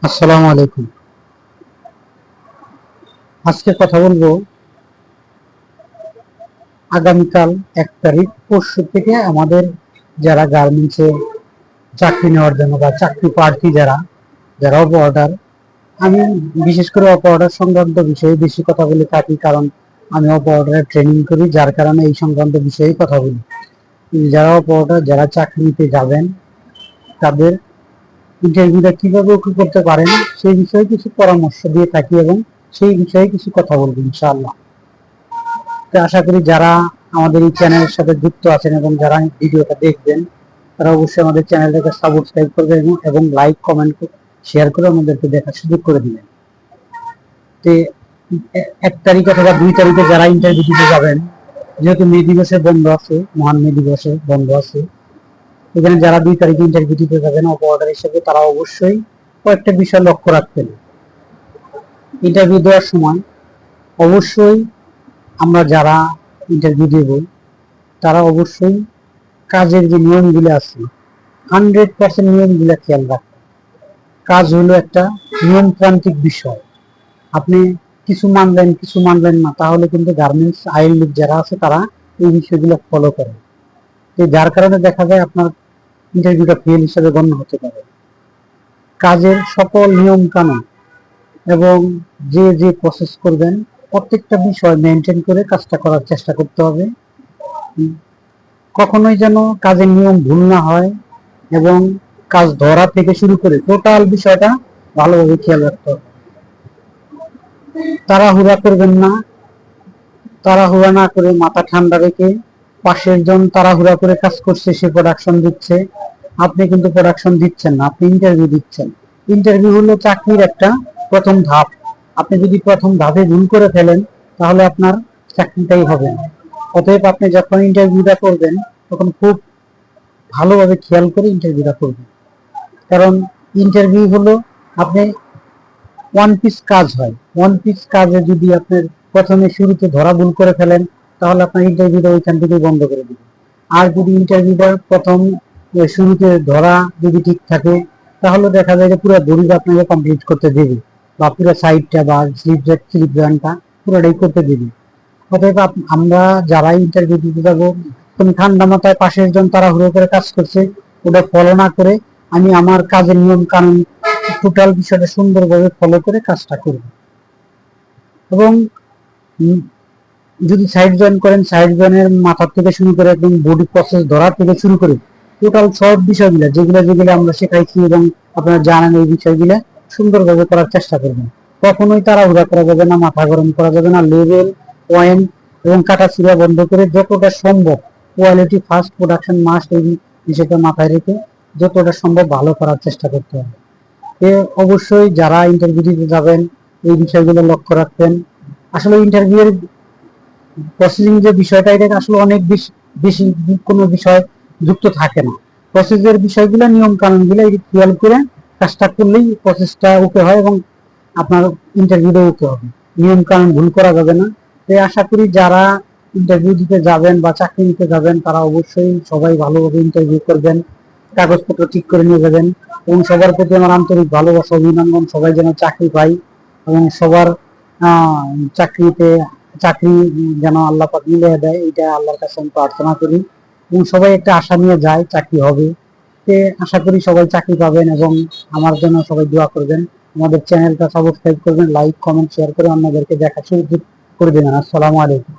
আসসালামু আলাইকুম। আজকে কথা বলবো আগামীকাল 1 তারিখ, পরশু থেকে আমাদের যারা গার্মেন্টসে চাকরি নেওয়ার জন্য বা চাকরি প্রার্থী যারা যারা অপ অর্ডার, আমি বিশেষ করে অপ অর্ডার সংক্রান্ত বিষয়ে বেশি কথা বলে থাকি, কারণ আমি অপ অর্ডারের ট্রেনিং করি, যার কারণে এই সংক্রান্ত বিষয়ে কথা বলি। যারা অপ অর্ডার, যারা চাকরি নিতে যাবেন, তাদের ইন্টারভিউটা কিভাবে কি করতে পারেন সেই বিষয়ে কিছু পরামর্শ দিয়ে থাকি এবং সেই বিষয়ে কিছু কথা বলবো ইনশাআল্লাহ। তো আশা করি যারা আমাদের এই চ্যানেলের সাথে যুক্ত আছেন এবং যারা ভিডিওটা দেখবেন, তারা অবশ্যই আমাদের চ্যানেলটাকে সাবস্ক্রাইব করবেন এবং লাইক কমেন্ট শেয়ার করে আমাদেরকে দেখার সুযোগ করে দিবেন। তো 1 তারিখ অথবা 2 তারিখে যারা ইন্টারভিউ দিতে যাবেন, যেহেতু মে দিবসে বন্ধ আছে, মহান মে দিবসে বন্ধ আছে, এখানে যারা 2 তারিখে ইন্টারভিউ দিতে যাবেন অপ অর্ডার হিসেবে, তারা অবশ্যই কয়েকটা বিষয় লক্ষ্য রাখবেন। ইন্টারভিউ দেওয়ার সময় অবশ্যই আমরা যারা ইন্টারভিউ দেব, তারা অবশ্যই কাজের যে নিয়মগুলো আছে 100% নিয়মগুলো খেয়াল রাখবেন। কাজ হলো একটা নিয়মতান্ত্রিক বিষয়। আপনি কিছু মানলেন কিছু মানলেন না, তাহলে কিন্তু গার্মেন্টস আইন লোক যারা আছে তারা এই বিষয়গুলো ফলো করে, তো যার কারণে দেখা যায় আপনার ইন্টারভিউটা ফেল হিসেবে গণ্য হতে পারে। কাজের সকল নিয়ম কানুন এবং যে যে প্রসেস করবেন, প্রত্যেকটা বিষয় মেনটেন করে কাজটা করার চেষ্টা করতে হবে। কখনোই যেন কাজের নিয়ম ভুল না হয় এবং কাজ ধরা থেকে শুরু করে টোটাল বিষয়টা ভালোভাবে খেয়াল রাখতে হবে। তাড়াহুড়া করবেন না, তাড়াহুড়া না করে মাথা ঠান্ডা রেখে, পাশের জন তাড়াহুড়া করে কাজ করছে, সে প্রোডাকশন দিচ্ছে, আপনি কিন্তু প্রোডাকশন দিচ্ছেন না, আপনি ইন্টারভিউ দিচ্ছেন। ইন্টারভিউ হলো চাকরির একটা প্রথম ধাপ। আপনি যদি প্রথম ধাপে ভুল করে ফেলেন, তাহলে আপনার চাকরিটাই হবে না। অতএব আপনি যখন ইন্টারভিউটা করবেন, তখন খুব ভালোভাবে খেয়াল করে ইন্টারভিউটা করবেন। কারণ ইন্টারভিউ হলো, আপনি ওয়ান পিস কাজ হয়, ওয়ান পিস কাজে যদি আপনার প্রথমে শুরুতে ধরা ভুল করে ফেলেন, তাহলে আপনার ইন্টারভিউটা ওইখান থেকে বন্ধ করে দিবেন। আর যদি ইন্টারভিউটা প্রথম শুরুতে ধরা যদি ঠিক থাকে, তাহলে দেখা যায় যে পুরো দড়িটা আপনাকে কমপ্লিট করতে দেবে, বা পুরো সাইডটা বা স্লিপ জয়েন্টটা পুরোটাই করতে দেবে। অতএব আমরা যারা ইন্টারভিউ দিতে যাবো, তুমি ঠান্ডা মাথায় পাশের জন তাড়াহুড়ো করে কাজ করছে ওটা ফলো না করে, আমি আমার কাজের নিয়ম কানুন টোটাল বিষয়টা সুন্দরভাবে ফলো করে কাজটা করব। এবং যদি সাইড জয়েন করেন, সাইড জয়েনের মাথা থেকে শুরু করে একদম বডি প্রসেস ধরা থেকে শুরু করে টোটাল সব বিষয়গুলো যেগুলো যেগুলো আমরা শেখাইছি এবং আপনারা জানেন, এই বিষয়গুলো সুন্দরভাবে করার চেষ্টা করবেন। কখনোই তাড়াহুড়া করা যাবে না, মাথা গরম করা যাবে না। লেভেল, পয়েন্ট এবং কাটাছিড়া বন্ধ করে যতটা সম্ভব কোয়ালিটি ফার্স্ট প্রোডাকশন মাস্ট, এই বিষয়টা মাথায় রেখে যতটা সম্ভব ভালো করার চেষ্টা করতে হবে। অবশ্যই যারা ইন্টারভিউ দিতে যাবেন এই বিষয়গুলো লক্ষ্য রাখবেন। আসলে ইন্টারভিউ এর প্রসেসিং যে বিষয়টা, এটা আসলে অনেক বেশি বেশি কোনো বিষয় যুক্ত থাকে না। প্রসেসের বিষয়গুলো, নিয়ম কানুন গুলো খেয়াল করে কাজটা করলেই প্রসেসটা ওকে হয় এবং আপনার ইন্টারভিউটা ওকে হবে। নিয়ম কানুন ভুল করা যাবে না। তাই আশা করি যারা ইন্টারভিউ দিতে যাবেন বা চাকরি নিতে যাবেন, তারা অবশ্যই সবাই ভালোভাবে ইন্টারভিউ করবেন, কাগজপত্র ঠিক করে নিয়ে যাবেন। এবং সবার প্রতি আমার আন্তরিক ভালোবাসা, অভিনন্দন। সবাই যেন চাকরি পাই এবং সবার চাকরিতে চাকরি যেন আল্লাহ পাক মিলিয়ে দেয়, এটা আল্লাহর কাছে আমি প্রার্থনা করি। এবং সবাই একটা আশা নিয়ে যায় চাকরি হবে। আশা করি সবাই চাকরি পাবেন এবং আমার জন্য সবাই দোয়া করবেন। আমাদের চ্যানেলটা সাবস্ক্রাইব করবেন, লাইক কমেন্ট শেয়ার করে অন্যদেরকে দেখার সুযোগ করে দেবেন। আসসালামু আলাইকুম।